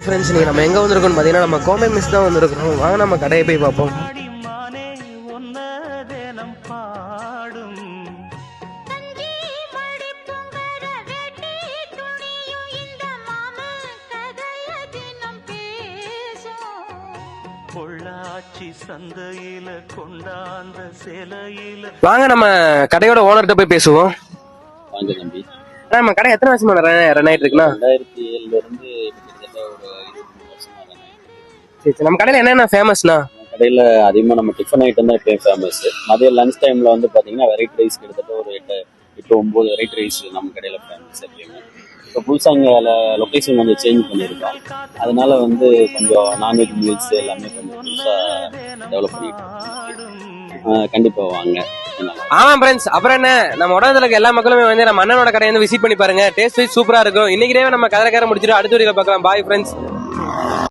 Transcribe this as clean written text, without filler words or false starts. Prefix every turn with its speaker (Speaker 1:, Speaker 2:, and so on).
Speaker 1: Friends, நீ நம்ம எங்கே வந்திருக்கோம்னு பார்த்தீங்கன்னா நம்ம கோம்பை மிஸ் தான் வந்திருக்கோம். வாங்க நம்ம கடையை போய் பார்ப்போம். வாங்க நம்ம கடையோட ஓனர்கிட்ட போய் பேசுவோம்.
Speaker 2: வாங்க தம்பி.
Speaker 1: நம்ம கடை எத்தனை வருஷமா ரன் ஆயிட்டு இருக்குண்ணா?
Speaker 2: 2007 இருந்து கிட்டத்தட்ட ஒரு 23 வருஷமா ரன் ஆயிட்டு இருக்கு.
Speaker 1: சரி, நம்ம கடையில என்னென்ன ஃபேமஸ்னா?
Speaker 2: கடையில அதிகமா நம்ம டிஃபன் ஐட்டம் தான் எப்பயும் ஃபேமஸ். மதியம் லஞ்ச் டைம்ல வந்து பாத்தீங்கன்னா வெரைட்டி ரைஸ் கிட்டத்தட்ட ஒரு 8-9 வெரைட்டி ரைஸ் நம்ம கடையில ஃபேமஸ் எப்பயுமே. இப்போ புதுசாக இங்கே லொக்கேஷன் கொஞ்சம் சேஞ்ச் பண்ணியிருக்கோம். அதனால வந்து கொஞ்சம் நான்வெஜ் மீல்ஸ் எல்லாமே கொஞ்சம் புதுசாக டெவலப் பண்ணிட்டு கண்டிப்பா வாங்க.
Speaker 1: ஆமா ஃப்ரெண்ட்ஸ், அப்புறம் என்ன, நம்ம உடம்புல இருக்க எல்லா மக்களுமே வந்து நம்ம அண்ணனோட கடையை வந்து விசிட் பண்ணி பாருங்க. டேஸ்ட் வைஸ் சூப்பரா இருக்கும். இன்னைக்கு நம்ம கதை முடிச்சிட்டு அடுத்த வீடியோல பார்க்கலாம். Bye friends.